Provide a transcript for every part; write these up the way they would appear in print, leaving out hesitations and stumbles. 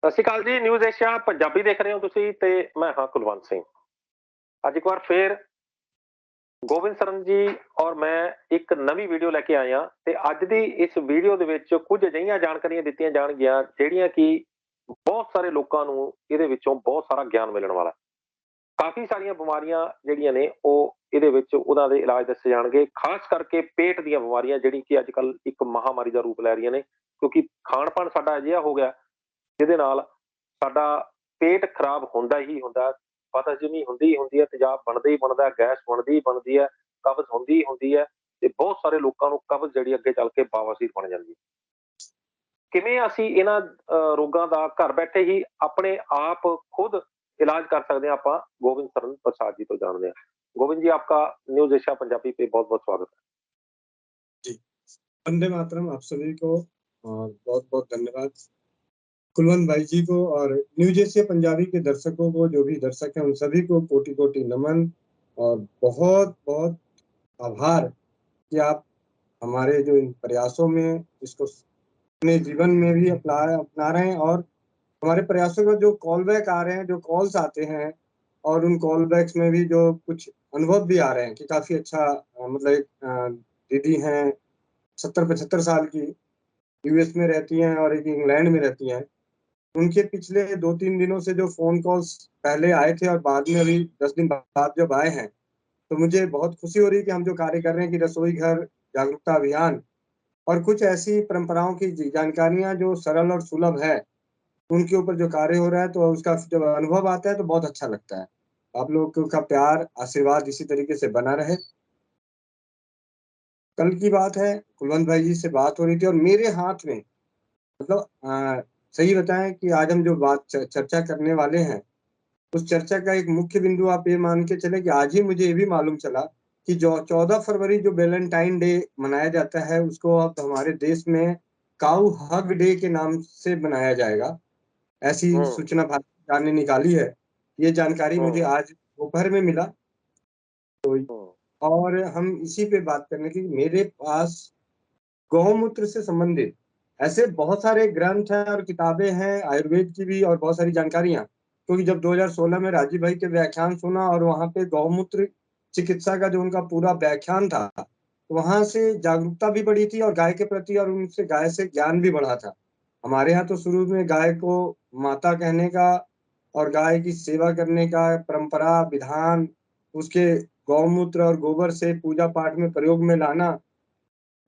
ਸਤਿ ਸ਼੍ਰੀ ਅਕਾਲ ਜੀ। News Asia Punjabi ਦੇਖ ਰਹੇ ਹੋ ਤੁਸੀਂ ਤੇ ਮੈਂ ਹਾਂ ਕੁਲਵੰਤ ਸਿੰਘ। ਅੱਜ ਇੱਕ ਵਾਰ ਫੇਰ ਗੋਬਿੰਦ ਸਰਨ ਜੀ ਔਰ ਮੈਂ ਇੱਕ ਨਵੀਂ ਵੀਡੀਓ ਲੈ ਕੇ ਆਏ ਹਾਂ ਤੇ ਅੱਜ ਦੀ ਇਸ ਵੀਡੀਓ ਦੇ ਵਿੱਚ ਕੁਝ ਅਜਿਹੀਆਂ ਜਾਣਕਾਰੀਆਂ ਦਿੱਤੀਆਂ ਜਾਣਗੀਆਂ ਜਿਹੜੀਆਂ ਕਿ ਬਹੁਤ ਸਾਰੇ ਲੋਕਾਂ ਨੂੰ ਇਹਦੇ ਵਿੱਚੋਂ ਬਹੁਤ ਸਾਰਾ ਗਿਆਨ ਮਿਲਣ ਵਾਲਾ। ਕਾਫੀ ਸਾਰੀਆਂ ਬਿਮਾਰੀਆਂ ਜਿਹੜੀਆਂ ਨੇ ਉਹ ਇਹਦੇ ਵਿੱਚ ਉਹਨਾਂ ਦੇ ਇਲਾਜ ਦੱਸੇ ਜਾਣਗੇ, ਖਾਸ ਕਰਕੇ ਪੇਟ ਦੀਆਂ ਬਿਮਾਰੀਆਂ ਜਿਹੜੀ ਕਿ ਅੱਜ ਕੱਲ੍ਹ ਇੱਕ ਮਹਾਮਾਰੀ ਦਾ ਰੂਪ ਲੈ ਰਹੀਆਂ ਨੇ, ਕਿਉਂਕਿ ਖਾਣ ਪਾਣ ਸਾਡਾ ਅਜਿਹਾ ਹੋ ਗਿਆ ਜਿਹਦੇ ਨਾਲ ਸਾਡਾ ਪੇਟ ਖਰਾਬ ਹੁੰਦਾ ਹੀ ਹੁੰਦਾ, ਬਦਹਜ਼ਮੀ ਹੁੰਦੀ ਹੀ ਹੁੰਦੀ ਹੈ, ਤੇਜ਼ਾਬ ਬਣਦਾ ਹੀ ਬਣਦਾ, ਗੈਸ ਬਣਦੀ ਹੀ ਬਣਦੀ ਹੈ, ਕਬਜ਼ ਹੁੰਦੀ ਹੀ ਹੁੰਦੀ ਹੈ ਤੇ ਬਹੁਤ ਸਾਰੇ ਲੋਕਾਂ ਨੂੰ ਕਬਜ਼ ਜਿਹੜੀ ਅੱਗੇ ਚੱਲ ਕੇ ਬਵਾਸੀਰ ਬਣ ਜਾਂਦੀ ਹੈ। ਕਿਵੇਂ ਅਸੀਂ ਇਹਨਾਂ ਰੋਗਾਂ ਦਾ ਘਰ ਬੈਠੇ ਹੀ ਆਪਣੇ ਆਪ ਖੁਦ इलाज कर सकते हैं, आप गोविंद शरण प्रसाद जी तो जानते हैं। गोविंद जी, आपका न्यूज एशिया पंजाबी पे बहुत बहुत स्वागत है जी। वंदे मातरम आप सभी को और बहुत बहुत धन्यवाद कुलवंत भाई जी को और न्यूज एशिया पंजाबी के दर्शकों को, जो भी दर्शक हैं उन सभी को कोटि कोटि नमन और बहुत बहुत आभार कि आप हमारे जो इन प्रयासों में इसको अपने जीवन में भी अपना रहे हैं और हमारे प्रयासों में जो कॉल बैक आ रहे हैं, जो कॉल्स आते हैं और उन कॉल बैक्स में भी जो कुछ अनुभव भी आ रहे हैं कि काफ़ी अच्छा मतलब एक दीदी हैं 70-75 साल की, यूएस में रहती हैं और एक इंग्लैंड में रहती हैं। उनके पिछले 2-3 दिनों से जो फ़ोन कॉल्स पहले आए थे और बाद में अभी 10 दिन बाद जब आए हैं, तो मुझे बहुत खुशी हो रही है कि हम जो कार्य कर रहे हैं कि रसोई घर जागरूकता अभियान और कुछ ऐसी परंपराओं की जानकारियाँ जो सरल और सुलभ है, उनके ऊपर जो कार्य हो रहा है, तो उसका जब अनुभव आता है तो बहुत अच्छा लगता है। आप लोगों का प्यार, आशीर्वाद इसी तरीके से बना रहे। कल की बात है, कुलवंत भाई जी से बात हो रही थी और मेरे हाथ में मतलब सही बताएँ कि आज हम जो बात चर्चा करने वाले हैं, उस चर्चा का एक मुख्य बिंदु आप ये मान के चलें कि आज ही मुझे ये भी मालूम चला कि जो 14 फरवरी जो वैलेंटाइन डे मनाया जाता है, उसको अब हमारे देश में काऊ हग डे के नाम से मनाया जाएगा। ऐसी सूचना भारत सरकार ने निकाली है। ये जानकारी मुझे आज दोपहर में मिला। तो और हम इसी पे बात करने की, मेरे पास गौमूत्र से संबंधित ऐसे बहुत सारे ग्रंथ हैं और किताबें हैं, आयुर्वेद की भी और बहुत सारी जानकारियाँ। क्योंकि जब 2016 में राजीव भाई के व्याख्यान सुना और वहाँ पे गौमूत्र चिकित्सा का जो उनका पूरा व्याख्यान था, तो वहाँ से जागरूकता भी बढ़ी थी और गाय के प्रति और उनसे गाय से ज्ञान भी बढ़ा था। हमारे यहाँ तो शुरू में गाय को माता कहने का और गाय की सेवा करने का परंपरा, विधान, उसके गौमूत्र और गोबर से पूजा पाठ में प्रयोग में लाना,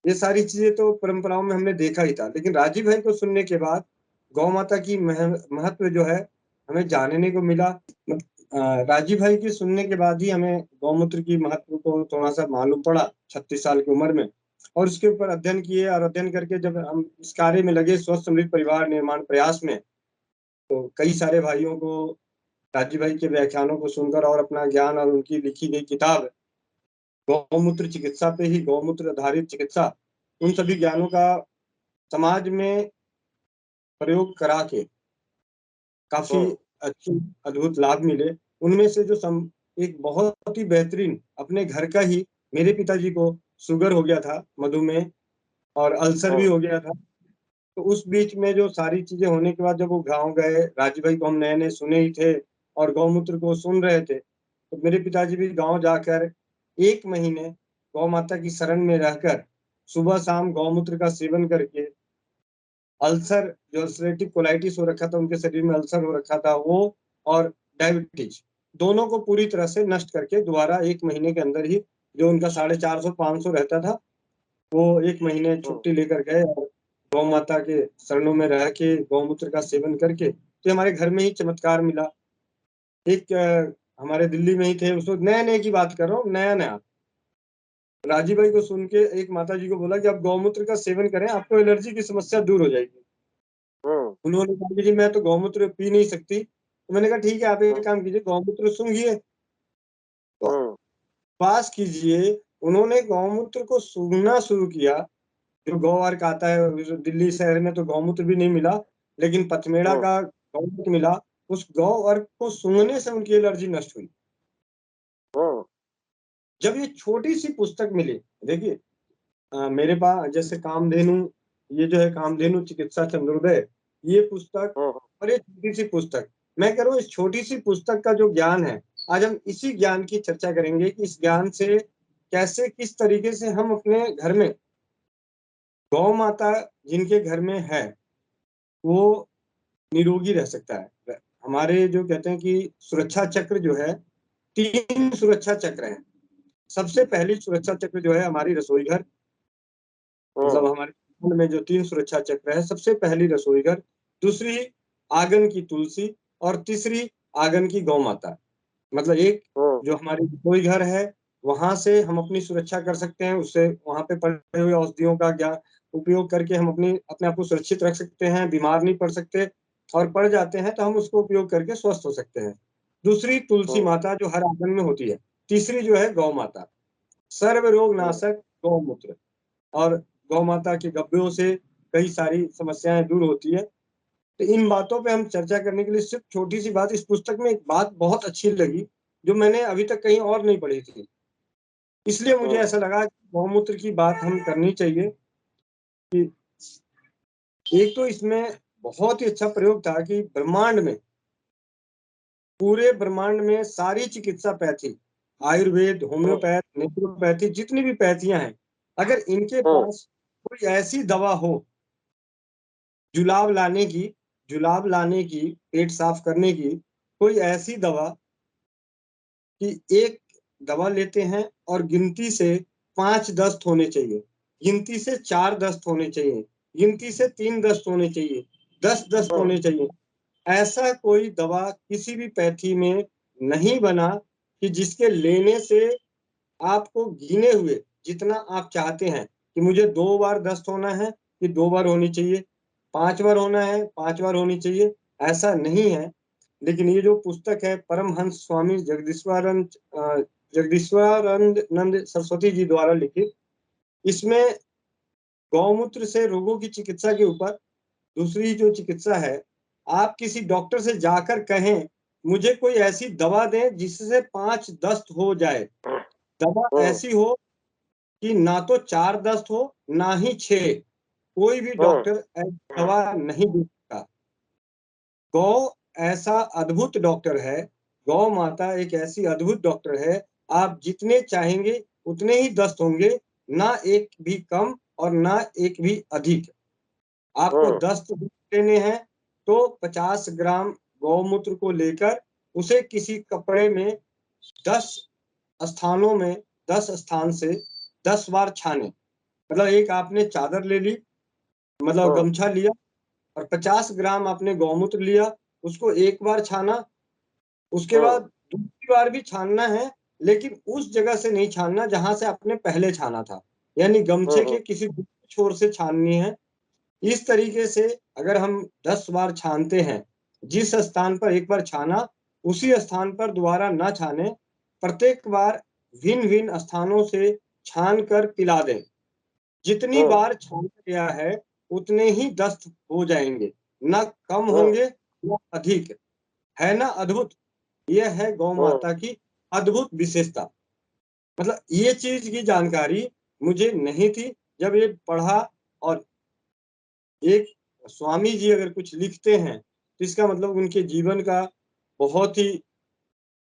ये सारी चीज़ें तो परंपराओं में हमने देखा ही था। लेकिन राजीव भाई को सुनने के बाद गौ माता की महत्व जो है हमें जानने को मिला। राजीव भाई की सुनने के बाद ही हमें गौमूत्र की महत्व को थोड़ा-सा मालूम पड़ा 36 साल की उम्र में और उसके ऊपर अध्ययन किए और अध्ययन करके जब हम इस कार्य में लगे स्वस्थ समृद्ध परिवार निर्माण प्रयास में, तो कई सारे भाइयों को राजीव भाई के व्याख्यानों को सुनकर और अपना ज्ञान और उनकी लिखी गई किताब गौमूत्र चिकित्सा पे ही, गौमूत्र आधारित चिकित्सा, उन सभी ज्ञानों का समाज में प्रयोग करा के काफ़ी अच्छे अद्भुत लाभ मिले। उनमें से जो एक बहुत ही बेहतरीन अपने घर का ही, मेरे पिताजी को शुगर हो गया था, मधुमेह और अल्सर भी हो गया था। तो उस बीच में जो सारी चीज़ें होने के बाद जब वो गाँव गए, राजीव भाई को हम नए-नए सुने ही थे और गौमूत्र को सुन रहे थे, तो मेरे पिताजी भी गाँव जाकर 1 महीने गौ माता की शरण में रहकर सुबह-शाम गौमूत्र का सेवन करके अल्सर, जो अल्सरेटिव कोलाइटिस हो रखा था, उनके शरीर में अल्सर हो रखा था वो और डायबिटीज, दोनों को पूरी तरह से नष्ट करके दोबारा 1 महीने के अंदर ही जो उनका 450-500 रहता था, वो 1 महीने छुट्टी लेकर गए और गौ माता के शरणों में रह के गौमूत्र का सेवन करके, तो हमारे घर में ही चमत्कार मिला। एक हमारे दिल्ली में ही थे, उस वक़्त नए-नए की बात कर रहा हूँ, नया-नया। राजीव भाई को सुन के एक माताजी को बोला कि आप गौमूत्र का सेवन करें, आपको एलर्जी की समस्या दूर हो जाएगी। उन्होंने कहा कि जी मैं तो गौमूत्र पी नहीं सकती। तो मैंने कहा ठीक है, आप एक काम कीजिए, गौमूत्र सूंघिए। तो पास कीजिए, उन्होंने गौमूत्र को सूंघना शुरू किया। जो गौ अर्क आता है, दिल्ली शहर में तो गौमूत्र भी नहीं मिला, लेकिन पचमेड़ा का गौमूत्र मिला। उस गौ अर्क को सूंघने से उनकी एलर्जी नष्ट हुई। जब ये छोटी-सी पुस्तक मिली, देखिए मेरे पास जैसे कामधेनु, ये जो है कामधेनु चिकित्सा चंद्रोदय, ये पुस्तक और ये छोटी सी पुस्तक, मैं कह रहा हूँ इस छोटी सी पुस्तक का जो ज्ञान है, आज हम इसी ज्ञान की चर्चा करेंगे कि इस ज्ञान से कैसे, किस तरीके से हम अपने घर में गौ माता जिनके घर में है वो निरोगी रह सकता है। हमारे जो कहते हैं कि सुरक्षा चक्र जो है, 3 सुरक्षा चक्र हैं। सबसे पहली सुरक्षा चक्र जो है हमारी रसोई घर, मतलब हमारे जीवन में जो 3 सुरक्षा चक्र है, सबसे पहली रसोई घर, दूसरी आंगन की तुलसी और तीसरी आंगन की गौ माता। मतलब एक जो हमारी रसोई घर है, वहां से हम अपनी सुरक्षा कर सकते हैं, उससे वहां पे पड़े हुए औषधियों का उपयोग करके हम अपने आप को सुरक्षित रख सकते हैं, बीमार नहीं पड़ सकते, और पड़ जाते हैं तो हम उसको उपयोग करके स्वस्थ हो सकते हैं। दूसरी तुलसी माता जो हर आंगन में होती है। तीसरी जो है गौ माता, सर्व रोग नाशक गौमूत्र, और गौ माता के गब्बरों से कई सारी समस्याएं दूर होती है। तो इन बातों पे हम चर्चा करने के लिए सिर्फ छोटी सी बात, इस पुस्तक में एक बात बहुत अच्छी लगी जो मैंने अभी तक कहीं और नहीं पढ़ी थी, इसलिए मुझे ऐसा लगा कि गौमूत्र की बात हम करनी चाहिए। कि एक तो इसमें बहुत ही अच्छा प्रयोग था कि ब्रह्मांड में, पूरे ब्रह्मांड में सारी चिकित्सा पैथी, आयुर्वेद, होम्योपैथ, नेचुरोपैथी, जितनी भी पैथियां हैं, अगर इनके पास कोई ऐसी दवा हो जुलाब लाने की, पेट साफ करने की, कोई ऐसी दवा कि एक दवा लेते हैं और गिनती से 5 दस्त होने चाहिए, गिनती से 4 दस्त होने चाहिए, गिनती से 3 दस्त होने चाहिए, 10 दस्त होने चाहिए। ऐसा कोई दवा किसी भी पैथी में नहीं बना कि जिसके लेने से आपको गिने हुए जितना आप चाहते हैं कि मुझे 2 बार दस्त होना है कि 2 बार होनी चाहिए, 5 बार होना है, 5 बार होनी चाहिए, ऐसा नहीं है। लेकिन ये जो पुस्तक है परमहंस स्वामी जगदीश्वरानंद सरस्वती जी द्वारा लिखित, इसमें गौमूत्र से रोगों की चिकित्सा के ऊपर दूसरी जो चिकित्सा है, आप किसी डॉक्टर से जाकर कहें मुझे कोई ऐसी दवा दें जिससे 5 दस्त हो जाए, दवा ऐसी हो कि ना तो 4 दस्त हो ना ही 6, कोई भी डॉक्टर ऐसी दवा नहीं दे सकता। गौ ऐसा अद्भुत डॉक्टर है, गौ माता एक ऐसी अद्भुत डॉक्टर है, आप जितने चाहेंगे उतने ही दस्त होंगे, ना एक भी कम और ना एक भी अधिक। आपको 10 लेने हैं तो 50 ग्राम गौमूत्र को लेकर उसे किसी कपड़े में 10 स्थानों में 10 स्थान से 10 बार छाने। मतलब एक आपने चादर ले ली, मतलब गमछा लिया, और 50 ग्राम आपने गौमूत्र लिया, उसको एक बार छाना, उसके बाद दूसरी बार भी छानना है, लेकिन उस जगह से नहीं छानना जहां से आपने पहले छाना था, यानी गमछे के किसी दूसरे छोर से छाननी है। इस तरीके से अगर हम 10 बार छानते हैं, जिस स्थान पर एक बार छाना उसी स्थान पर दोबारा ना छाने, प्रत्येक बार भिन्न-भिन्न स्थानों से छान कर पिला दें। जितनी बार छाना गया है उतने ही दस्त हो जाएंगे, ना कम होंगे ना अधिक। है ना अद्भुत? यह है गौ माता की अद्भुत विशेषता। मतलब ये चीज की जानकारी मुझे नहीं थी, जब ये पढ़ा। और एक स्वामी जी अगर कुछ लिखते हैं तो इसका मतलब उनके जीवन का बहुत ही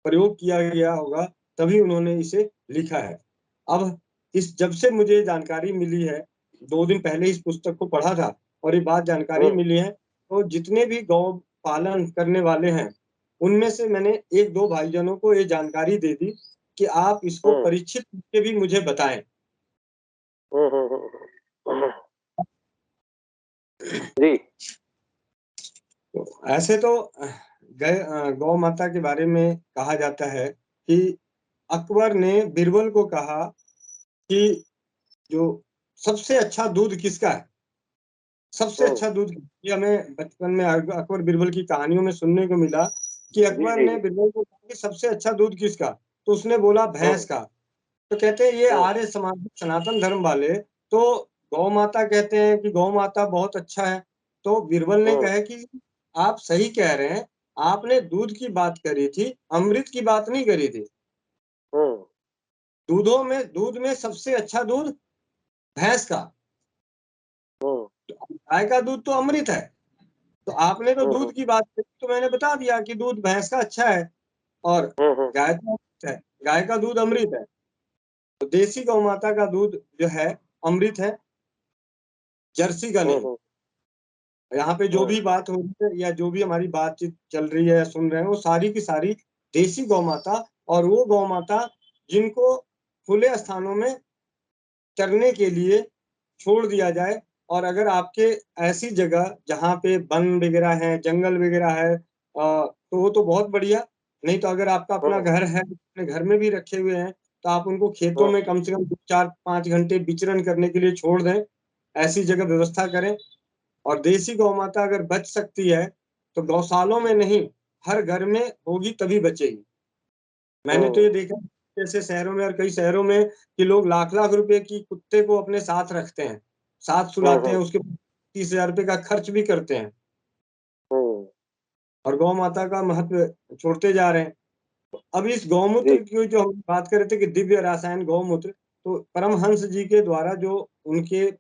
प्रयोग किया गया होगा, तभी उन्होंने इसे लिखा है। अब इस जब से मुझे जानकारी मिली है, 2 दिन पहले इस पुस्तक को पढ़ा था और ये बात जानकारी मिली है, तो जितने भी गौ पालन करने वाले हैं, उनमें से मैंने 1-2 भाईजानों को ये जानकारी दे दी कि आप इसको परीक्षित करके भी मुझे बताएं। जी। तो ऐसे तो गौ माता के बारे में कहा जाता है कि अकबर ने बीरबल को कहा कि जो सबसे अच्छा दूध किसका है, सबसे अच्छा दूध, ये हमें बचपन में अकबर बीरबल की कहानियों में सुनने को मिला कि अकबर ने बीरबल को कहा कि सबसे अच्छा दूध किसका, तो उसने बोला भैंस का। तो कहते हैं ये आर्य समाज सनातन धर्म वाले तो गौ माता कहते हैं कि गौ माता बहुत अच्छा है। तो बीरबल ने कहा कि आप सही कह रहे हैं, आपने दूध की बात करी थी, अमृत की बात नहीं करी थी। दूध में सबसे अच्छा दूध भैंस का, गाय का दूध तो अमृत है। तो आपने तो दूध की बात की, तो मैंने बता दिया कि दूध भैंस का अच्छा है और गाय का अमृत है, गाय का दूध अमृत है। तो देसी गौ माता का दूध जो है अमृत है, जर्सी का नहीं। यहाँ पे जो भी बात हो रही है या जो भी हमारी बातचीत चल रही है या सुन रहे हैं, वो सारी की सारी देसी गौ माता, और वो गौ माता जिनको खुले स्थानों में चरने के लिए छोड़ दिया जाए। और अगर आपके ऐसी जगह जहाँ पे वन वगैरह है, जंगल वगैरह है, तो वो तो बहुत बढ़िया। नहीं तो अगर आपका अपना घर है, अपने घर में भी रखे हुए हैं, तो आप उनको खेतों में कम से कम 4-5 घंटे विचरण करने के लिए छोड़ दें, ऐसी जगह व्यवस्था करें। और देसी गौ माता अगर बच सकती है तो गौशालों में नहीं, हर घर में होगी तभी बचेगी। मैंने तो ये देखा जैसे शहरों में और कई शहरों में कि लोग लाख-लाख रुपए की कुत्ते को अपने साथ रखते हैं, साथ सुलाते हैं, उसके 30,000 रुपए का खर्च भी करते हैं और गौ माता का महत्व छोड़ते जा रहे हैं। तो अब इस गौमूत्र की जो हम बात कर रहे थे कि दिव्य रसायन गौमूत्र, तो परमहंस जी के द्वारा जो उनके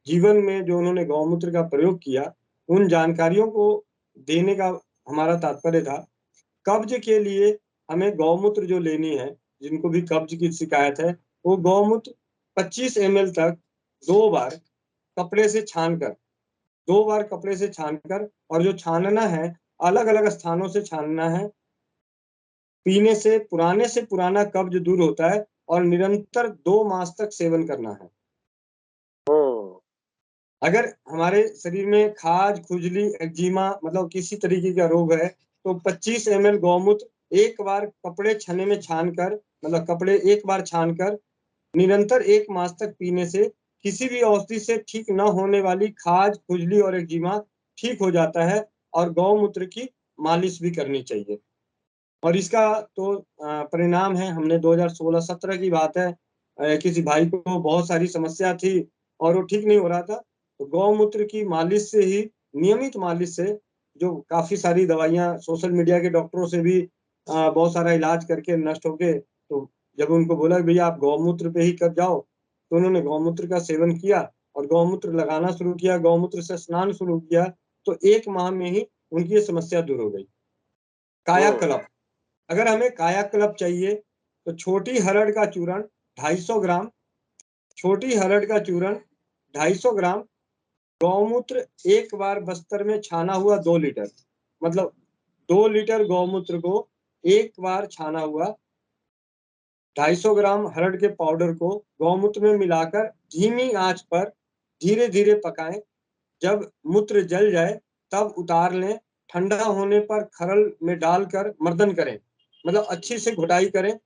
जीवन में जो उन्होंने गौमूत्र का प्रयोग किया, उन जानकारियों को देने का हमारा तात्पर्य था। कब्ज के लिए हमें गौमूत्र जो लेनी है, जिनको भी कब्ज की शिकायत है, वो गौमूत्र 25 ml तक 2 बार कपड़े से छानकर 2 बार कपड़े से छानकर, और जो छानना है, अलग-अलग स्थानों से छानना है। पीने से पुराना कब्ज दूर होता है और निरंतर 2 मास तक सेवन करना है। अगर हमारे शरीर में खाज, खुजली, एक्जिमा मतलब किसी तरीके का रोग है, तो 25 ml गौमूत्र एक बार कपड़े छने में छानकर, मतलब कपड़े एक बार छानकर निरंतर 1 मास तक पीने से किसी भी औषधि से ठीक न होने वाली खाज, खुजली और एक्जिमा ठीक हो जाता है। और गौमूत्र की मालिश भी करनी चाहिए। और इसका तो परिणाम है, हमने 2016-17 की बात है, किसी भाई को बहुत सारी समस्या थी और वो ठीक नहीं हो रहा था। तो गौमूत्र की मालिश से ही, नियमित मालिश से, जो काफ़ी सारी दवाइयाँ सोशल मीडिया के डॉक्टरों से भी बहुत सारा इलाज करके नष्ट हो गए। तो जब उनको बोला कि भैया आप गौमूत्र पे ही कर जाओ, तो उन्होंने गौमूत्र का सेवन किया और गौमूत्र लगाना शुरू किया, गौमूत्र से स्नान शुरू किया, तो 1 माह में ही उनकी ये समस्या दूर हो गई। कायाकल्प, अगर हमें कायाकल्प चाहिए तो छोटी हरड़ का चूर्ण 250 ग्राम, छोटी हरड़ का चूर्ण 250 ग्राम, गौमूत्र 1 बार बस्तर में छाना हुआ 2 लीटर, मतलब 2 लीटर गौमूत्र को 1 बार छाना हुआ 250 ग्राम हरड़ के पाउडर को गौमूत्र में मिलाकर धीमी आंच पर धीरे-धीरे पकाएं। जब मूत्र जल जाए तब उतार लें। ठंडा होने पर खरल में डालकर मर्दन करें, मतलब अच्छी से घुटाई करें।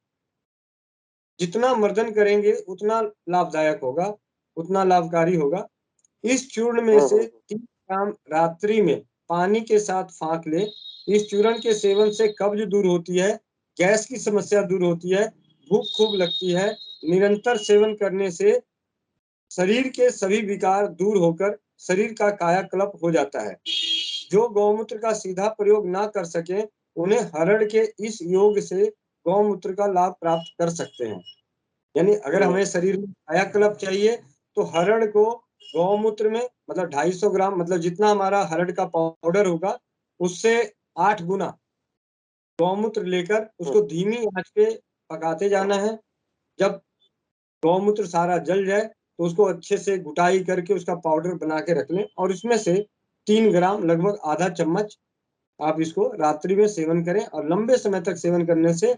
जितना मर्दन करेंगे उतना लाभदायक होगा, उतना लाभकारी होगा। इस चूर्ण में से 3 ग्राम रात्रि में पानी के साथ फाँक लें। इस चूर्ण के सेवन से कब्ज दूर होती है, गैस की समस्या दूर होती है, भूख खूब लगती है। निरंतर सेवन करने से शरीर के सभी विकार दूर होकर शरीर का कायाकल्प हो जाता है। जो गौमूत्र का सीधा प्रयोग ना कर सके, उन्हें हरड़ के इस योग से गौमूत्र का लाभ प्राप्त कर सकते हैं। यानी अगर हमें शरीर में कायाकल्प चाहिए तो हरड़ को गौमूत्र में, मतलब 250 ग्राम, मतलब जितना हमारा हरड़ का पाउडर होगा उससे 8 गुना गौमूत्र लेकर उसको धीमी आंच पे पकाते जाना है। जब गौमूत्र सारा जल जाए तो उसको अच्छे से घुटाई करके उसका पाउडर बना के रख लें और उसमें से 3 ग्राम, लगभग आधा चम्मच, आप इसको रात्रि में सेवन करें और लंबे समय तक सेवन करने से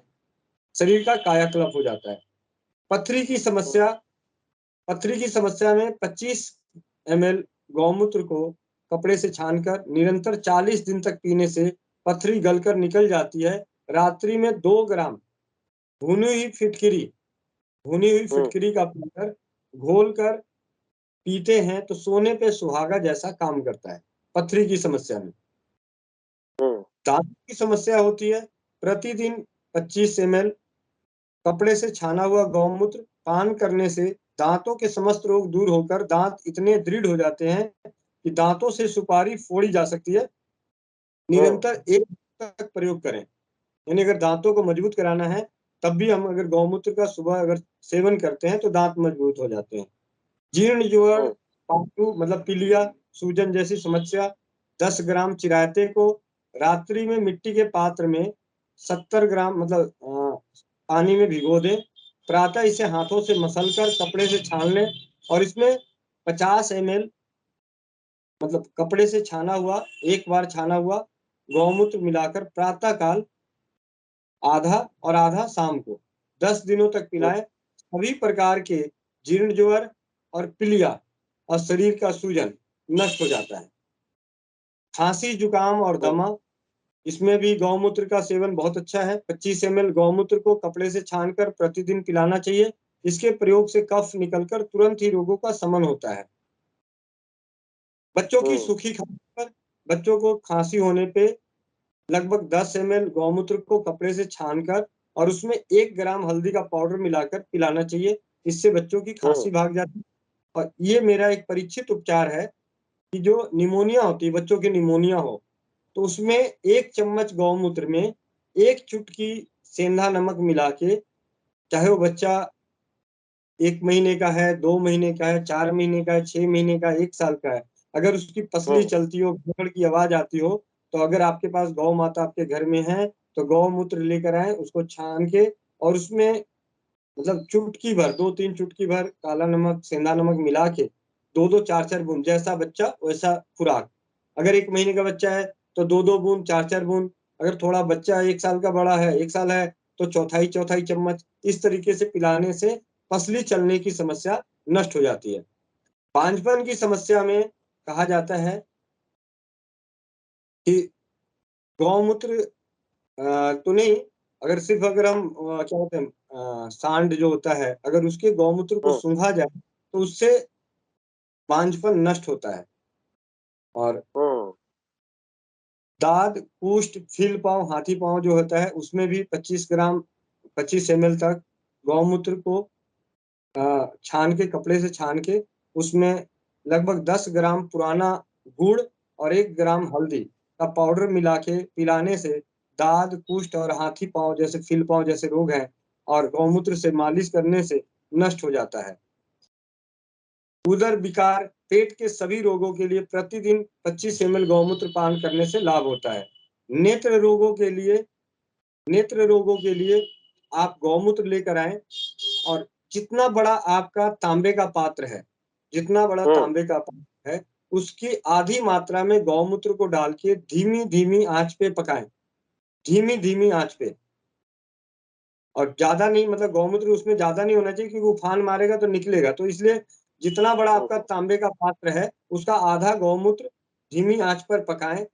शरीर का कायाकल्प हो जाता है। पथरी की समस्या, पथरी की समस्या में 25 ml गौमूत्र को कपड़े से छानकर निरंतर 40 दिन तक पीने से पथरी गलकर निकल जाती है। रात्रि में 2 ग्राम भुनी हुई फिटकिरी, भुनी हुई फिटकिरी का पाउडर घोलकर पीते हैं तो सोने पे सुहागा जैसा काम करता है पथरी की समस्या में। दांतों की समस्या होती है, प्रतिदिन 25 ml कपड़े से छाना हुआ गौमूत्र पान करने से दांतों के समस्त रोग दूर होकर दांत इतने दृढ़ हो जाते हैं कि दांतों से सुपारी फोड़ी जा सकती है। निरंतर 1 तक प्रयोग करें। यानी अगर दांतों को मजबूत कराना है, तब भी हम अगर गौमूत्र का सुबह अगर सेवन करते हैं तो दांत मजबूत हो जाते हैं। जीर्ण जोड़, पांचू मतलब पीलिया, सूजन जैसी समस्या, 10 ग्राम चिरायते को रात्रि में मिट्टी के पात्र में 70 ग्राम मतलब पानी में भिगो दें। प्रातः इसे हाथों से मसलकर कपड़े से छान लें और इसमें 50 ml मतलब कपड़े से छाना हुआ, एक बार छाना हुआ गौमूत्र मिलाकर प्रातः काल आधा और आधा शाम को 10 दिनों तक पिलाएं। सभी प्रकार के जीर्ण ज्वर और पीलिया और शरीर का सूजन नष्ट हो जाता है। खांसी, जुकाम और दमा, इसमें भी गौमूत्र का सेवन बहुत अच्छा है। 25 ml गौमूत्र को कपड़े से छानकर प्रतिदिन पिलाना चाहिए। इसके प्रयोग से कफ निकलकर तुरंत ही रोगों का शमन होता है। बच्चों की सूखी खांसी पर, बच्चों को खांसी होने पे लगभग 10 ml गौमूत्र को कपड़े से छानकर और उसमें 1 ग्राम हल्दी का पाउडर मिलाकर पिलाना चाहिए। इससे बच्चों की खांसी भाग जाती है। और ये मेरा एक परीक्षित उपचार है कि जो निमोनिया होती है, बच्चों की निमोनिया हो, तो उसमें 1 चम्मच गौमूत्र में 1 चुटकी सेंधा नमक मिला के, चाहे वो बच्चा 1 महीने का है, 2 महीने का है, 4 महीने का है, 6 महीने का है, 1 साल का है, अगर उसकी पसली चलती हो, घुटन की आवाज आती हो, तो अगर आपके पास गौ माता आपके घर में है तो गौमूत्र लेकर आए, उसको छान के और उसमें मतलब चुटकी भर, 2-3 चुटकी भर काला नमक, सेंधा नमक मिला के 2-2, 4-4 बूंद, जैसा बच्चा वैसा खुराक। अगर 1 महीने का बच्चा है तो 2-2 बूंद, 4-4 बूंद। अगर थोड़ा बच्चा 1 साल का बड़ा है, 1 साल है, तो चौथाई चम्मच। इस तरीके से पिलाने से पसली चलने की समस्या नष्ट हो जाती है। बांझपन की समस्या में कहा जाता है कि गौमूत्र तो नहीं, अगर सिर्फ अगर हम क्या बोलते हैं सांड जो होता है, अगर उसके गौमूत्र को सूंघा जाए तो उससे बांझपन नष्ट होता है। और दाद, कुष्ठ, फील पाँव, हाथी पाँव जो होता है, उसमें भी 25 ग्राम 25 ml तक गौमूत्र को छान के, कपड़े से छान के उसमें लगभग 10 ग्राम पुराना गुड़ और 1 ग्राम हल्दी का पाउडर मिला के पिलाने से दाद, कुष्ठ और हाथी पाँव जैसे, फील पाँव जैसे रोग हैं और गौमूत्र से मालिश करने से नष्ट हो जाता है। उदर विकार, पेट के सभी रोगों के लिए प्रतिदिन 25 ml गौमूत्र पान करने से लाभ होता है। नेत्र रोगों के लिए आप गौमूत्र लेकर आएं और जितना बड़ा आपका तांबे का पात्र है, जितना बड़ा तांबे का पात्र है, उसकी आधी मात्रा में गौमूत्र को डाल के धीमी-धीमी आँच पे पकाएं, धीमी-धीमी आँच पे। और ज़्यादा नहीं, मतलब गौमूत्र उसमें ज़्यादा नहीं होना चाहिए क्योंकि उफान मारेगा तो निकलेगा। तो इसलिए जितना बड़ा आपका तांबे का पात्र है, उसका आधा गौमूत्र धीमी आँच पर पकाएं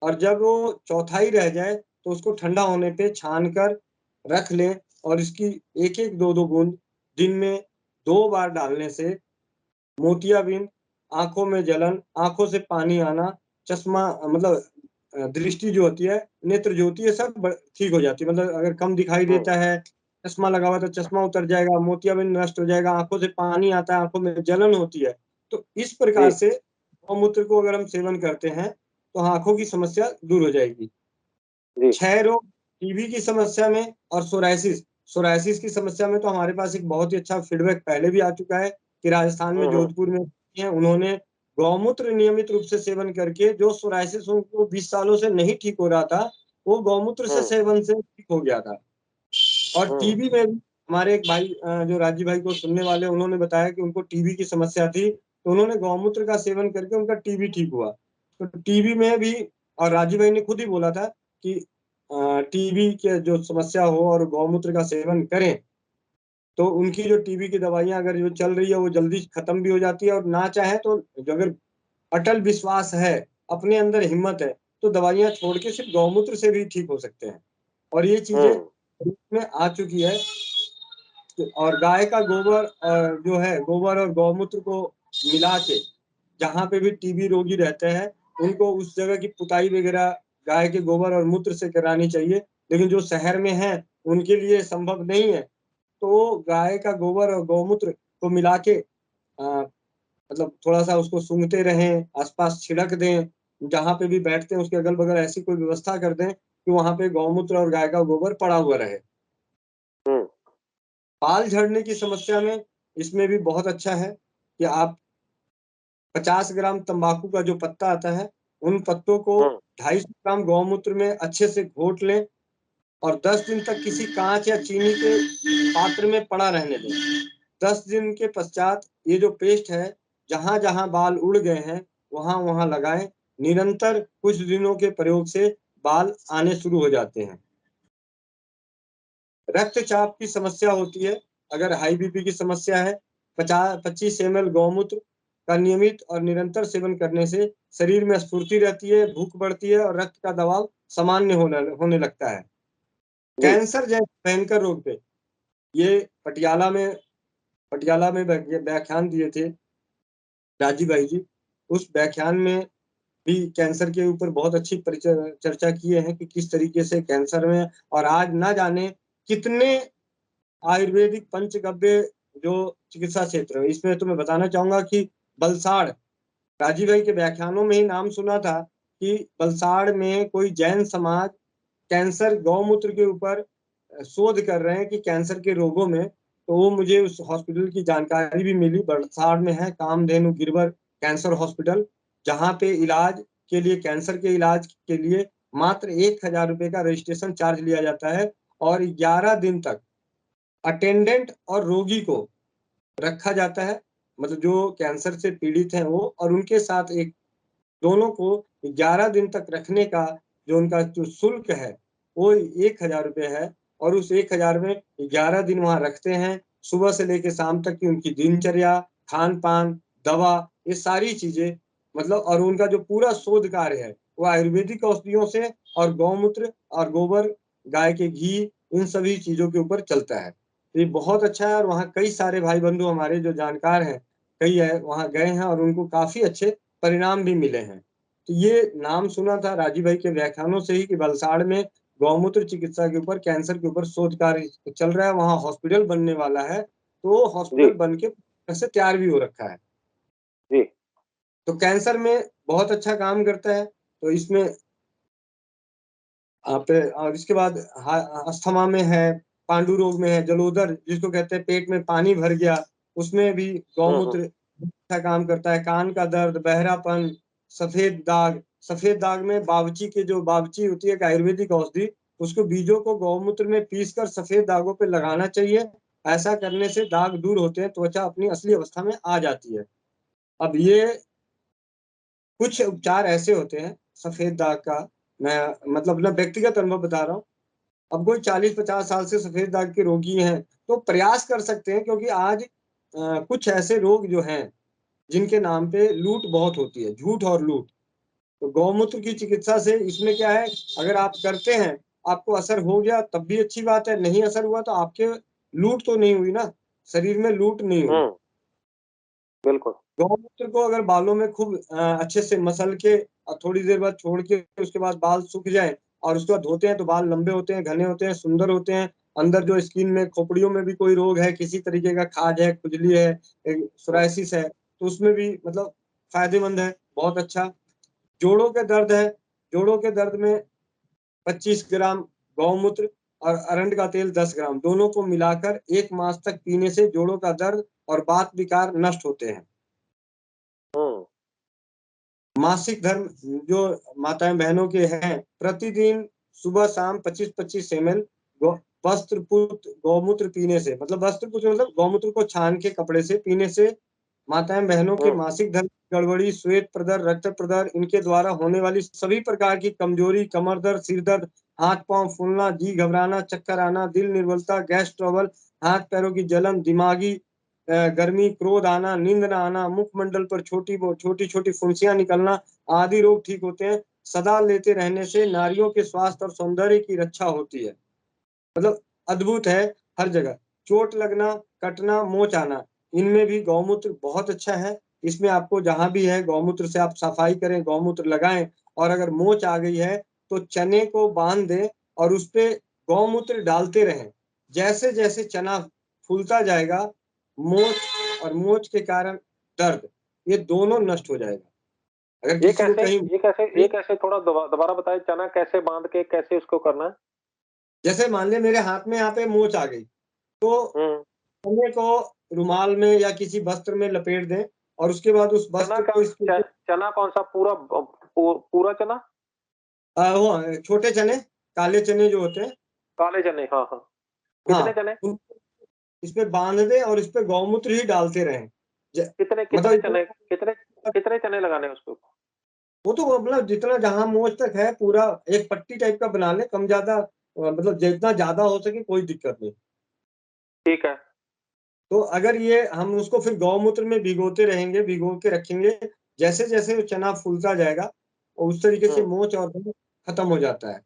और जब वो चौथाई रह जाए तो उसको ठंडा होने पे छान कर रख लें और इसकी 1-1, 2-2 बूंद दिन में 2 बार डालने से मोतियाबिंद, आँखों में जलन, आँखों से पानी आना, चश्मा मतलब दृष्टि जो होती है, नेत्र ज्योति, ये सब ठीक हो जाती है। मतलब अगर कम दिखाई देता है, चश्मा लगा हुआ तो चश्मा उतर जाएगा, मोतियाबिंद नष्ट हो जाएगा, आँखों से पानी आता है, आँखों में जलन होती है। तो इस प्रकार से गौमूत्र को अगर हम सेवन करते हैं तो आँखों की समस्या दूर हो जाएगी। क्षय रोग, टीबी की समस्या में और सोरायसिस की समस्या में तो हमारे पास एक बहुत ही अच्छा फीडबैक पहले भी आ चुका है कि राजस्थान में जोधपुर में हैं, उन्होंने गौमूत्र नियमित रूप से सेवन करके जो सोरायसिस उनको 20 सालों से नहीं ठीक हो रहा था, वो गौमूत्र से सेवन से ठीक हो गया था। और टीबी में भी हमारे एक भाई जो राजीव भाई को सुनने वाले, उन्होंने बताया कि उनको टीबी की समस्या थी, तो उन्होंने गौमूत्र का सेवन करके उनका टीबी ठीक हुआ। तो टीबी में भी, और राजीव भाई ने खुद ही बोला था कि टीबी के जो समस्या हो और गौमूत्र का सेवन करें तो उनकी जो टीबी की दवाइयाँ अगर जो चल रही है वो जल्दी खत्म भी हो जाती है, और ना चाहे तो जो अगर अटल विश्वास है, अपने अंदर हिम्मत है, तो दवाइयाँ छोड़ के सिर्फ गौमूत्र से भी ठीक हो सकते हैं। और ये चीजें में आ चुकी है। और गाय का गोबर जो है, गोबर और गौमूत्र को मिला के जहाँ पे भी टीबी रोगी रहते हैं उनको उस जगह की पुताई वगैरह गाय के गोबर और मूत्र से करानी चाहिए। लेकिन जो शहर में है उनके लिए संभव नहीं है, तो गाय का गोबर और गौमूत्र को मिला के मतलब थोड़ा-सा उसको सूंघते रहें, आस-पास छिड़क दें, जहाँ पे भी बैठते हैं उसके अगल-बगल ऐसी कोई व्यवस्था कर दें कि वहाँ पे गौमूत्र और गाय का गोबर पड़ा हुआ रहे। बाल झड़ने की समस्या में इसमें भी बहुत अच्छा है कि आप 50 ग्राम तंबाकू का जो पत्ता आता है, उन पत्तों को हम्म, 250 ग्राम गौमूत्र में अच्छे से घोट लें और 10 दिन तक किसी कांच या चीनी के पात्र में पड़ा रहने दें। 10 दिन के पश्चात ये जो पेस्ट है, जहां जहां बाल उड़ गए हैं वहां वहां लगाएं। निरंतर कुछ दिनों के प्रयोग से बाल आने शुरू हो जाते हैं। रक्तचाप की समस्या होती है, अगर हाई बीपी की समस्या है, 25 ml गौमूत्र का नियमित और निरंतर सेवन करने से शरीर में स्फूर्ति रहती है, भूख बढ़ती है और रक्त का दबाव सामान्य होने लगता है। जी। कैंसर जैसे भयंकर रोग पे ये पटियाला में व्याख्यान दिए थे राजीव भाई जी। उस व्याख्यान में भी कैंसर के ऊपर बहुत अच्छी चर्चा किए हैं कि किस तरीके से कैंसर में, और आज ना जाने कितने आयुर्वेदिक पंचगव्य जो चिकित्सा क्षेत्र है, इसमें तो मैं बताना चाहूंगा कि बलसाड़, राजीव भाई के व्याख्यानों में ही नाम सुना था कि बलसाड़ में कोई जैन समाज कैंसर गौमूत्र के ऊपर शोध कर रहे हैं कि कैंसर के रोगों में। तो वो मुझे उस हॉस्पिटल की जानकारी भी मिली, बलसाड़ में है कामधेनु गिरवर कैंसर हॉस्पिटल, जहाँ पे इलाज के लिए, कैंसर के इलाज के लिए मात्र 1,000 रुपए का रजिस्ट्रेशन चार्ज लिया जाता है और 11 दिन तक अटेंडेंट और रोगी को रखा जाता है, मतलब जो कैंसर से पीड़ित हैं वो और उनके साथ एक, दोनों को 11 दिन तक रखने का जो उनका जो शुल्क है वो 1,000 रुपये है। और उस 1,000 में 11 दिन वहाँ रखते हैं, सुबह से लेकर शाम तक की उनकी दिनचर्या, खान पान, दवा, ये सारी चीजें, मतलब, और उनका जो पूरा शोध कार्य है वो आयुर्वेदिक औषधियों से और गौमूत्र और गोबर, गाय के घी, इन सभी चीजों के ऊपर चलता है। तो ये बहुत अच्छा है और वहाँ कई सारे भाई बंधु हमारे जो जानकार हैं, कई है वहाँ गए हैं और उनको काफी अच्छे परिणाम भी मिले हैं। तो ये नाम सुना था राजीव भाई के व्याख्यानों से ही कि वलसाड़ में गौमूत्र चिकित्सा के ऊपर, कैंसर के ऊपर शोध कार्य चल रहा है, वहाँ हॉस्पिटल बनने वाला है, तो जी। हॉस्पिटल बन के से तैयार भी हो रखा है। जी। तो कैंसर में बहुत अच्छा काम करता है। तो इसमें आप, और इसके बाद अस्थमा में है, पांडु रोग में है, जलोदर जिसको कहते हैं पेट में पानी भर गया, उसमें भी हम्म। गौमूत्र अच्छा काम करता है। कान का दर्द, बहरापन, सफेद दाग, सफेद दाग में बावची की जो बावची होती है एक आयुर्वेदिक औषधि, उसको बीजों को गौमूत्र में पीसकर सफेद दागों पे लगाना चाहिए। ऐसा करने से दाग दूर होते हैं, त्वचा अपनी असली अवस्था में आ जाती है। अब ये कुछ उपचार ऐसे होते हैं सफेद दाग का, मैं मतलब अपना व्यक्तिगत अनुभव बता रहा हूँ। अब कोई 40-50 साल से सफेद दाग के रोगी हैं तो प्रयास कर सकते हैं, क्योंकि आज कुछ ऐसे रोग जो हैं जिनके नाम पे लूट बहुत होती है, झूठ और लूट। तो गौमूत्र की चिकित्सा से इसमें क्या है, अगर आप करते हैं, आपको असर हो गया तब भी अच्छी बात है, नहीं असर हुआ तो आपके लूट तो नहीं हुई ना, शरीर में लूट नहीं हुई। हम्म। बिल्कुल। गौमूत्र को अगर बालों में खूब अच्छे से मसल के और थोड़ी देर बाद छोड़ के उसके बाद बाल सूख जाए और उसके बाद धोते हैं तो बाल लंबे होते हैं, घने होते हैं, सुंदर होते हैं। अंदर जो स्किन में, खोपड़ियों में भी कोई रोग है, किसी तरीके का खाज है, खुजली है, हम्म। सोरायसिस है, तो उसमें भी मतलब फायदेमंद है, बहुत अच्छा। जोड़ों के दर्द है, जोड़ों के दर्द में 25 ग्राम गौमूत्र और अरंड का तेल 10 ग्राम दोनों को मिलाकर 1 मास तक पीने से जोड़ों का दर्द और बात विकार नष्ट होते हैं। हम्म। मासिक धर्म जो माताएं बहनों के हैं, प्रतिदिन सुबह शाम 25-25 ml वस्त्रपुत्र गौमूत्र पीने से, मतलब वस्त्रपुत्र मतलब गौमूत्र को छान के कपड़े से पीने से माताएं बहनों के हम्म। मासिक धर्म की गड़बड़ी, श्वेत प्रदर, रक्त प्रदर, इनके द्वारा होने वाली सभी प्रकार की कमजोरी, कमर दर्द, सिर दर्द, हाथ पांव फूलना, जी घबराना, चक्कर आना, दिल निर्बलता, गैस ट्रबल, हाथ पैरों की जलन, दिमागी गर्मी, क्रोध आना, नींद न आना, मुखमंडल पर छोटी छोटी फुंसियां निकलना आदि रोग ठीक होते हैं। सदा लेते रहने से नारियों के स्वास्थ्य और सौंदर्य की रक्षा होती है। मतलब अद्भुत है हर जगह। चोट लगना, कटना, मोच आना, इनमें भी गौमूत्र बहुत अच्छा है। इसमें आपको जहां भी है गौमूत्र से आप सफाई करें, गौमूत्र लगाएं। और अगर मोच आ गई है तो चने को बांध दें और उस पे गौमूत्र डालते रहें। जैसे जैसे चना फूलता जाएगा, मोच और मोच के कारण दर्द, ये दोनों नष्ट हो जाएगा। अगर ये किसी को कैसे कहीं, ये कैसे थोड़ा दोबारा बताएं, चना कैसे बांध के कैसे उसको करना है? जैसे मान लिया मेरे हाथ में यहाँ पे मोच आ गई, तो हम्म। चने को रुमाल में या किसी वस्त्र में लपेट दें और उसके बाद उस चना वस्त्र का को इसके ऊपर, चना कौन सा, पूरा पूरा चना, वो छोटे चने, काले चने जो होते हैं, काले चने, हाँ हाँ, हाँ, कितने चने, इसमें बांध दें और इस पे गौमूत्र ही डालते रहें। कितने मतलब कितने इतना, चने, कितने कितने चने लगाने हैं उसको? वो तो मतलब जितना जहां मोच तक है पूरा एक पट्टी टाइप का बना ले, कम ज्यादा मतलब जितना ज्यादा हो सके कोई दिक्कत नहीं। ठीक है। तो अगर ये हम उसको फिर गौमूत्र में भिगोते रहेंगे, भिगो के रखेंगे, जैसे जैसे वो चना फूलता जाएगा और उस तरीके से मोच और दर्द खत्म हो जाता है।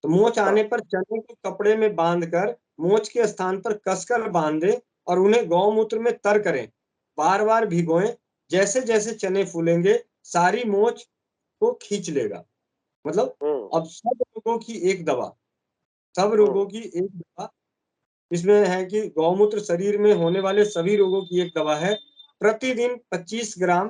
तो मोच अच्छा। आने पर चने को कपड़े में बांधकर मोच के स्थान पर कसकर बांध दें और उन्हें गौमूत्र में तर करें। बार बार भिगोएं, जैसे जैसे चने फूलेंगे सारी मोच को खींच लेगा। मतलब हम्म अब सब रोगों की एक दवा, सब रोगों हम्म की एक दवा इसमें है कि गौमूत्र शरीर में होने वाले सभी रोगों की एक दवा है। प्रतिदिन 25 ग्राम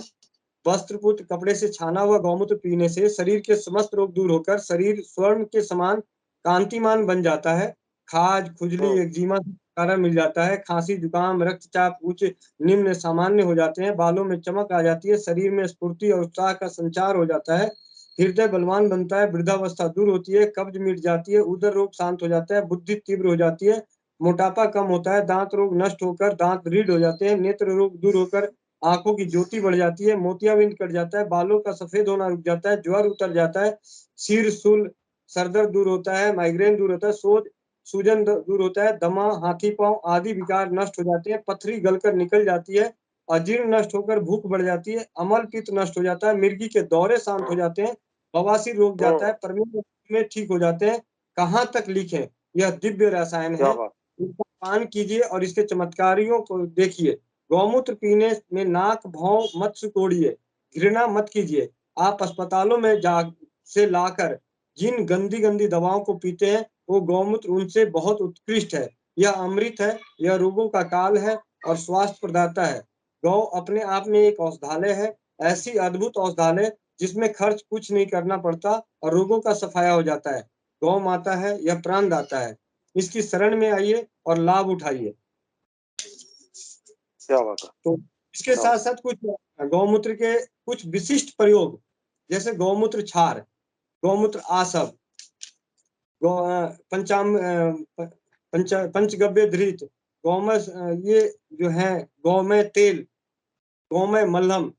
वस्त्रपूत कपड़े से छाना हुआ गौमूत्र पीने से शरीर के समस्त रोग दूर होकर शरीर स्वर्ण के समान कांतिमान बन जाता है। खाज, खुजली, हम्म एक्जिमा से छुटकारा मिल जाता है। खांसी, जुकाम, रक्तचाप उच्च निम्न सामान्य हो जाते हैं। बालों में चमक आ जाती है। शरीर में स्फूर्ति और उत्साह का संचार हो जाता है। हृदय बलवान बनता है। वृद्धावस्था दूर होती है। कब्ज मिट जाती है। उदर रोग शांत हो जाता है। बुद्धि तीव्र हो जाती है। मोटापा कम होता है। दांत रोग नष्ट होकर दांत दृढ़ हो जाते हैं। नेत्र रोग दूर होकर आंखों की ज्योति बढ़ जाती है। मोतियाबिंद कट जाता है। बालों का सफेद होना रुक जाता है। ज्वर उतर जाता है। सिर, शूल, सरदर्द दूर होता है। माइग्रेन दूर होता है। सोज, सूजन दूर होता है। दमा, हाथी पांव आदि विकार नष्ट हो जाते हैं। पथरी गलकर निकल जाती है। अजीर्ण नष्ट होकर भूख बढ़ जाती है। अमल पित्त नष्ट हो जाता है। मिर्गी के दौरे शांत हो जाते हैं। बवासीर रोक जाता है। प्रमेह में ठीक हो जाते हैं। कहाँ तक लिखें, यह दिव्य रसायन क्या है। बात। इसका पान कीजिए और इसके चमत्कारियों को देखिए। गौमूत्र पीने में नाक भौं मत सिकोड़िए, घृणा मत कीजिए। आप अस्पतालों में जा से लाकर जिन गंदी गंदी दवाओं को पीते हैं वो गौमूत्र उनसे बहुत उत्कृष्ट है। यह अमृत है। यह रोगों का काल है और स्वास्थ्य प्रदाता है। गौ अपने आप में एक औषधालय है, ऐसी अद्भुत औषधालय जिसमें खर्च कुछ नहीं करना पड़ता और रोगों का सफाया हो जाता है। गौ माता है, यह प्राणदाता है। इसकी शरण में आइए और लाभ उठाइए। क्या बात है। तो इसके क्या साथ बात। साथ कुछ गौमूत्र के कुछ विशिष्ट प्रयोग, जैसे गौमूत्र क्षार, गौमूत्र आसव, पंचाम पंचगव्य धृत, गौमय, ये जो है गौमय तेल, गौमय मलहम,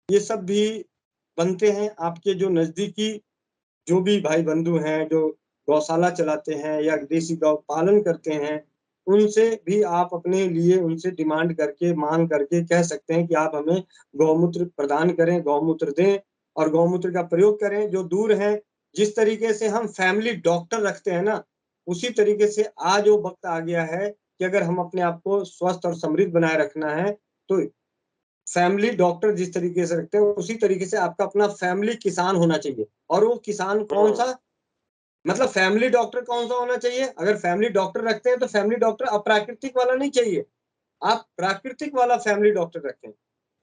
ये सब भी बनते हैं। आपके जो नजदीकी जो भी भाई बंधु हैं जो गौशाला चलाते हैं या देसी गौ पालन करते हैं, उनसे भी आप अपने लिए उनसे डिमांड करके मांग करके कह सकते हैं कि आप हमें गौमूत्र प्रदान करें, गौमूत्र दें और गौमूत्र का प्रयोग करें। जो दूर हैं, जिस तरीके से हम फैमिली डॉक्टर रखते हैं ना, उसी तरीके से आज वो वक्त आ गया है कि अगर हम अपने आप को स्वस्थ और समृद्ध बनाए रखना है तो फैमिली डॉक्टर जिस तरीके से रखते हैं उसी तरीके से आपका अपना फैमिली किसान होना चाहिए। और वो किसान कौन सा, मतलब फैमिली डॉक्टर कौन सा होना चाहिए? अगर फैमिली डॉक्टर रखते हैं तो फैमिली डॉक्टर अप्राकृतिक वाला नहीं चाहिए, आप प्राकृतिक वाला फैमिली डॉक्टर रखें।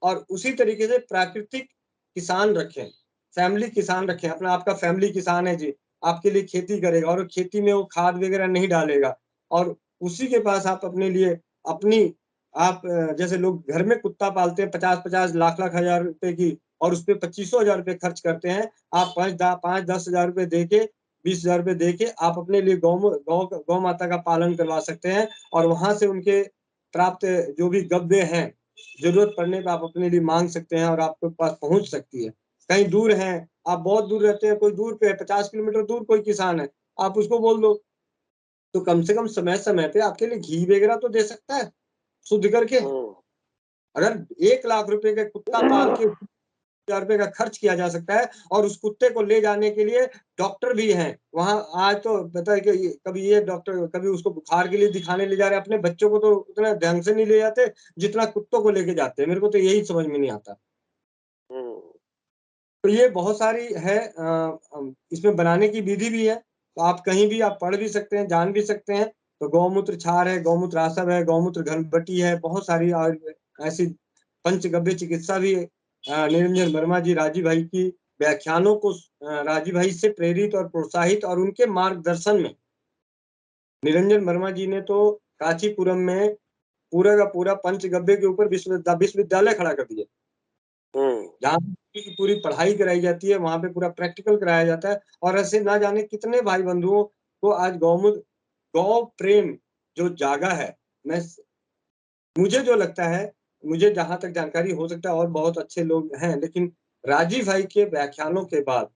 और उसी तरीके से प्राकृतिक किसान रखें, फैमिली किसान रखें। अपना आपका फैमिली किसान है जी, आपके लिए खेती करेगा और खेती में वो खाद वगैरह नहीं डालेगा और उसी के पास आप अपने लिए अपनी आप जैसे लोग घर में कुत्ता पालते हैं 50-50 लाख-लाख हजार रुपए की और उसपे 2500-1000 रुपए खर्च करते हैं। आप 5-10 हजार रुपए देके 20,000 रुपए देके आप अपने लिए गौ माता का पालन करवा सकते हैं और वहां से उनके प्राप्त जो भी गव्य हैं, जरूरत पड़ने पे आप अपने लिए मांग सकते हैं और आपके पास पहुंच सकती है। कहीं दूर हैं, आप बहुत दूर रहते हैं, कोई दूर पे है, 50 किलोमीटर दूर कोई किसान है, आप उसको बोल दो, तो कम से कम समय समय पे आपके लिए घी वगैरह तो दे सकता है शुद्ध करके। हम्म अगर 1 लाख रुपए का कुत्ता पाल के 1000 रुपए का खर्च किया जा सकता है और उस कुत्ते को ले जाने के लिए डॉक्टर भी हैं वहां। आज तो पता है कि कभी ये डॉक्टर कभी उसको बुखार के लिए दिखाने ले जा रहे हैं, अपने बच्चों को तो उतना ढंग से नहीं ले जाते जितना कुत्तों को लेके जाते हैं। मेरे को तो यही समझ में नहीं आता। हम्म तो ये बहुत सारी है, इसमें बनाने की विधि भी है, तो आप कहीं भी आप पढ़ भी सकते हैं, जान भी सकते हैं। तो गौमूत्र क्षार है, गौमूत्र आसव है, गौमूत्र घनबटी है, बहुत सारी और ऐसी पंचगव्य चिकित्सा भी है। निरंजन वर्मा जी राजीव भाई की व्याख्यानों को राजीव भाई से प्रेरित और प्रोत्साहित और उनके मार्गदर्शन में निरंजन वर्मा जी ने तो कांचीपुरम में पूरा का पूरा पंचगव्य के ऊपर विश्वविद्यालय खड़ा कर दिया। जहाँ की पूरी पढ़ाई कराई जाती है, वहाँ पे पूरा प्रैक्टिकल कराया जाता है और ऐसे ना जाने कितने भाई बंधुओं को आज गौ प्रेम जो जागा है। मैं मुझे जो लगता है, मुझे जहाँ तक जानकारी, हो सकता है और बहुत अच्छे लोग हैं, लेकिन राजीव भाई के व्याख्यानों के बाद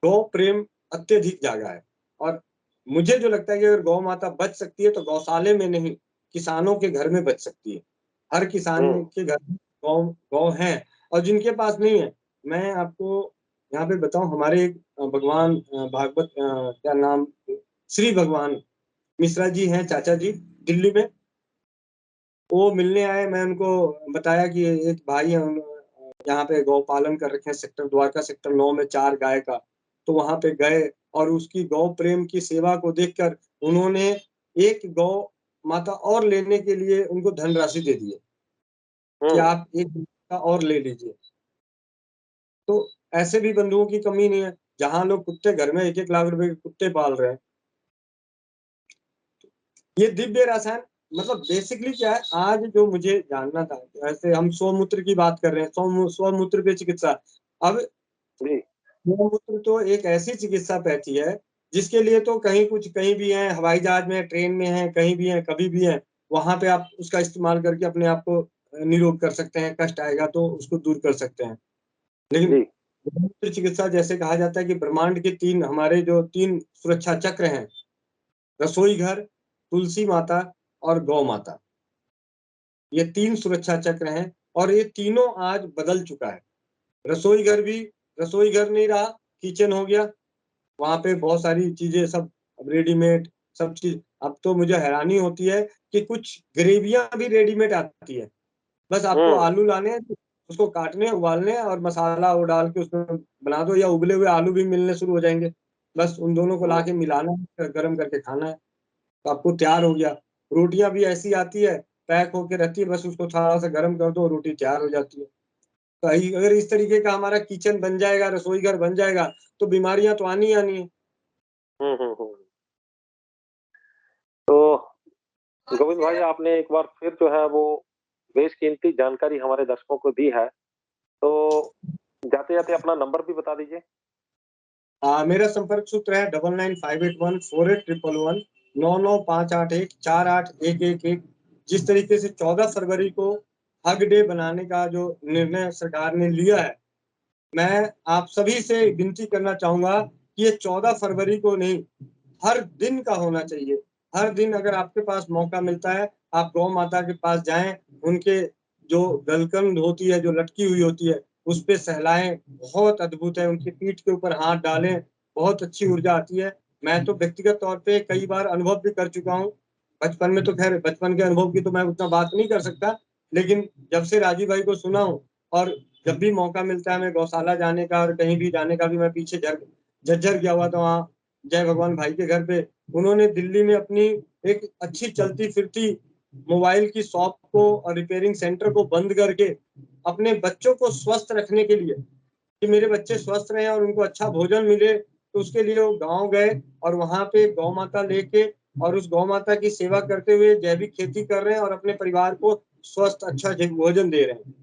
गौ प्रेम अत्यधिक जागा है। और मुझे जो लगता है कि अगर गौ माता बच सकती है तो गौशाले में नहीं, किसानों के घर में बच सकती है। हर किसान के घर में गौ गौ है और जिनके पास नहीं है, मैं आपको यहाँ पे बताऊँ, हमारे एक भगवान भागवत क्या नाम, श्री भगवान मिश्रा जी हैं, चाचा जी, दिल्ली में। वो मिलने आए, मैं उनको बताया कि एक भाई है, यहाँ पे गौ पालन कर रखे हैं सेक्टर द्वारका सेक्टर 9 में 4 गाय का। तो वहाँ पे गए और उसकी गौ प्रेम की सेवा को देखकर उन्होंने एक गौ माता और लेने के लिए उनको धनराशि दे दी है कि आप एक का और ले लीजिए। तो ऐसे भी बंधुओं की कमी नहीं है, जहाँ लोग कुत्ते घर में 1-1 लाख रुपए के कुत्ते पाल रहे हैं। ये दिव्य रसायन मतलब बेसिकली क्या है, आज जो मुझे जानना था, ऐसे हम स्वमूत्र की बात कर रहे हैं, स्वमूत्र पे चिकित्सा। अब स्वमूत्र तो एक ऐसी चिकित्सा पैथी है जिसके लिए तो कहीं भी हैं, हवाई जहाज में, ट्रेन में हैं, कहीं भी हैं, कभी भी हैं, वहाँ पे आप उसका इस्तेमाल करके अपने आप को निरोग कर सकते हैं, कष्ट आएगा तो उसको दूर कर सकते हैं। लेकिन स्वमूत्र चिकित्सा, जैसे कहा जाता है कि ब्रह्मांड के 3 हमारे जो 3 सुरक्षा चक्र हैं, रसोई घर, तुलसी माता और गौ माता। ये 3 सुरक्षा चक्र हैं और ये तीनों आज बदल चुका है। रसोई घर नहीं रहा, किचन हो गया। वहाँ पे बहुत सारी चीज़ें सब अब रेडीमेड, सब चीज़। अब तो मुझे हैरानी होती है कि कुछ ग्रेवियाँ भी रेडीमेड आती है। बस आपको आलू लाने हैं, उसको काटने हैं, उबालने हैं और मसाला वो डाल के उसमें बना दो, या उबले हुए आलू भी मिलने शुरू हो जाएँगे। बस उन दोनों को लाके मिलाना है, गरम करके खाना है। तो आपको तैयार हो गया। रोटियाँ भी ऐसी आती है, पैक होके रहती है, बस उसको थोड़ा-सा गरम कर दो, रोटी तैयार हो जाती है। तो अगर इस तरीके का हमारा किचन बन जाएगा, रसोई घर बन जाएगा, तो बीमारियाँ तो आनी ही आनी है। तो गोविंद भाई, आपने एक बार फिर जो है वो बेशकीमती जानकारी हमारे दर्शकों को दी है। तो जाते-जाते अपना नंबर भी बता दीजिए। मेरा संपर्क सूत्र है 9958148111 9958148111। जिस तरीके से 14 फरवरी को हग डे बनाने का जो निर्णय सरकार ने लिया है, मैं आप सभी से विनती करना चाहूँगा कि ये 14 फरवरी को नहीं, हर दिन का होना चाहिए। हर दिन अगर आपके पास मौका मिलता है, आप गौ माता के पास जाएँ, उनके जो गलकंद होती है, जो लटकी हुई होती है, उस पे सहलाएँ, बहुत अद्भुत है। उनकी पीठ के ऊपर हाथ डालें, बहुत अच्छी ऊर्जा आती है। मैं तो व्यक्तिगत तौर पे कई बार अनुभव भी कर चुका हूँ। बचपन में तो ख़ैर बचपन के अनुभव की तो मैं उतना बात नहीं कर सकता, लेकिन जब से राजीव भाई को सुना हूँ और जब भी मौका मिलता है मैं गौशाला जाने का और कहीं भी जाने का भी, मैं पीछे झज्जर गया हुआ था, वहाँ जय भगवान भाई के घर पे। उन्होंने दिल्ली में अपनी एक अच्छी चलती-फिरती मोबाइल की शॉप को और रिपेयरिंग सेंटर को बंद करके अपने बच्चों को स्वस्थ रखने के लिए, कि मेरे बच्चे स्वस्थ रहें और उनको अच्छा भोजन मिले, तो उसके लिए वो गाँव गए और वहाँ पे गौ माता लेके और उस गौ माता की सेवा करते हुए जैविक खेती कर रहे हैं और अपने परिवार को स्वस्थ अच्छा भोजन दे रहे हैं।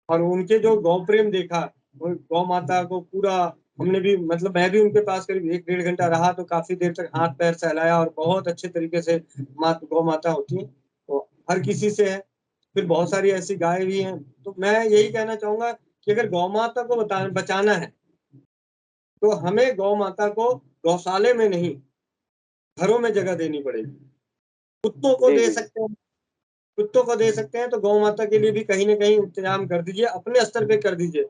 और उनके जो गौ प्रेम देखा, वो गौ माता को पूरा हमने भी, मतलब मैं भी उनके पास करीब 1 डेढ़ घंटा रहा, तो काफ़ी देर तक हाथ-पैर सहलाया और बहुत अच्छे तरीके से गौ माता होती हैं, तो हर किसी से है। फिर बहुत सारी ऐसी गाय भी हैं, तो मैं यही कहना चाहूँगा कि अगर गौ माता को बचाना है, तो हमें गौ माता को गौशाले में नहीं, घरों में जगह देनी पड़ेगी। कुत्तों को जी, दे जी, जी। सकते हैं, तो गौ माता के लिए भी कहीं न कहीं इंतज़ाम कर दीजिए, अपने स्तर पे कर दीजिए।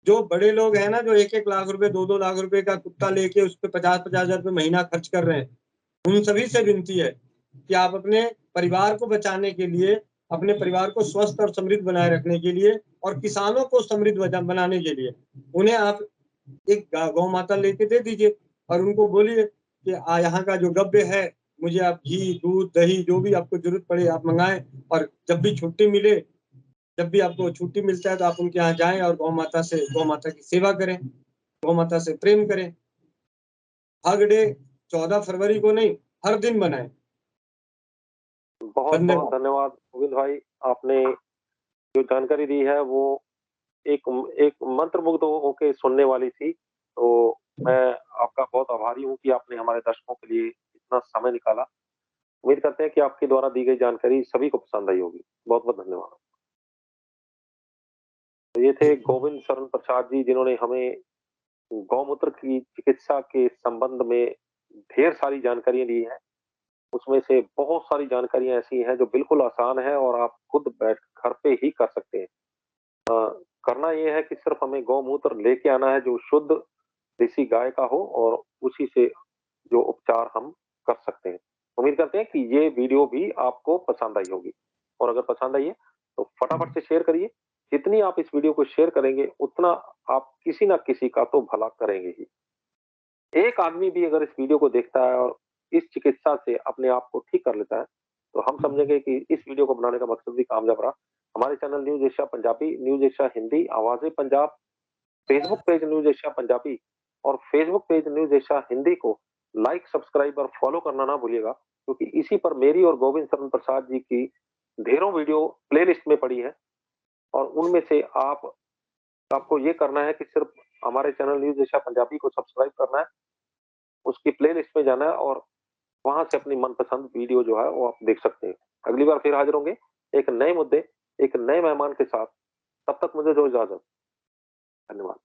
जो बड़े लोग हैं ना, जो 1-1 लाख रुपए, 2-2 लाख रुपए का कुत्ता लेके उस पे 50-50 हज़ार रुपए महीना खर्च कर रहे हैं, उन सभी से विनती है कि आप अपने परिवार को बचाने के लिए, अपने परिवार को स्वस्थ और समृद्ध बनाए रखने के लिए और किसानों को समृद्ध बनाने के लिए, उन्हें आप एक गौ माता लेके दे दीजिए और उनको बोलिए कि यहाँ का जो गव्य है, मुझे आप घी, दूध, दही जो भी आपको ज़रूरत पड़े आप मँगाएँ और जब भी आपको छुट्टी मिलता है तो आप उनके यहाँ जाएँ और गौ माता की सेवा करें, गौ माता से प्रेम करें। हग डे 14 फरवरी को नहीं, हर दिन मनाएँ। बहुत-बहुत धन्यवाद। धन्यवाद गोविंद भाई। आपने जो जानकारी दी है वो एक एक मंत्रमुग्ध होके सुनने वाली थी। तो मैं आपका बहुत आभारी हूँ कि आपने हमारे दर्शकों के लिए इतना समय निकाला। उम्मीद करते हैं कि आपके द्वारा दी गई जानकारी सभी को पसंद आई होगी। बहुत-बहुत धन्यवाद। तो ये थे गोविंद शरण प्रसाद जी, जिन्होंने हमें गौमूत्र की चिकित्सा के संबंध में ढेर सारी जानकारियाँ दी हैं। उसमें से बहुत सारी जानकारियाँ ऐसी हैं जो बिल्कुल आसान है और आप खुद बैठ घर पे ही कर सकते हैं। करना ये है कि सिर्फ हमें गौमूत्र लेके आना है जो शुद्ध देसी गाय का हो और उसी से जो उपचार हम कर सकते हैं। उम्मीद करते हैं कि ये वीडियो भी आपको पसंद आई होगी और अगर पसंद आई है तो फटाफट से शेयर करिए। जितनी आप इस वीडियो को शेयर करेंगे उतना आप किसी ना किसी का तो भला करेंगे ही। एक आदमी भी अगर इस वीडियो को देखता है और इस चिकित्सा से अपने आप को ठीक कर लेता है, तो हम समझेंगे कि इस वीडियो को बनाने का मकसद भी कामयाब रहा। हमारे channel News Asia Punjabi, News Asia Hindi, आवाज़ें Punjab, Facebook page News Asia Punjabi और Facebook page News Asia Hindi को लाइक, सब्सक्राइब और फॉलो करना ना भूलिएगा, क्योंकि इसी पर मेरी और गोविंद शरण प्रसाद जी की ढेरों वीडियो प्लेलिस्ट में पड़ी है और उनमें से आपको ये करना है कि सिर्फ हमारे चैनल न्यूज़ एशिया पंजाबी को सब्सक्राइब करना है, उसकी प्लेलिस्ट में जाना है और वहाँ से अपनी मनपसंद वीडियो जो है वो आप देख सकते हैं। अगली बार फिर हाज़िर होंगे एक नए मुद्दे, एक नए मेहमान के साथ। तब तक मुझे दो इजाज़त। धन्यवाद।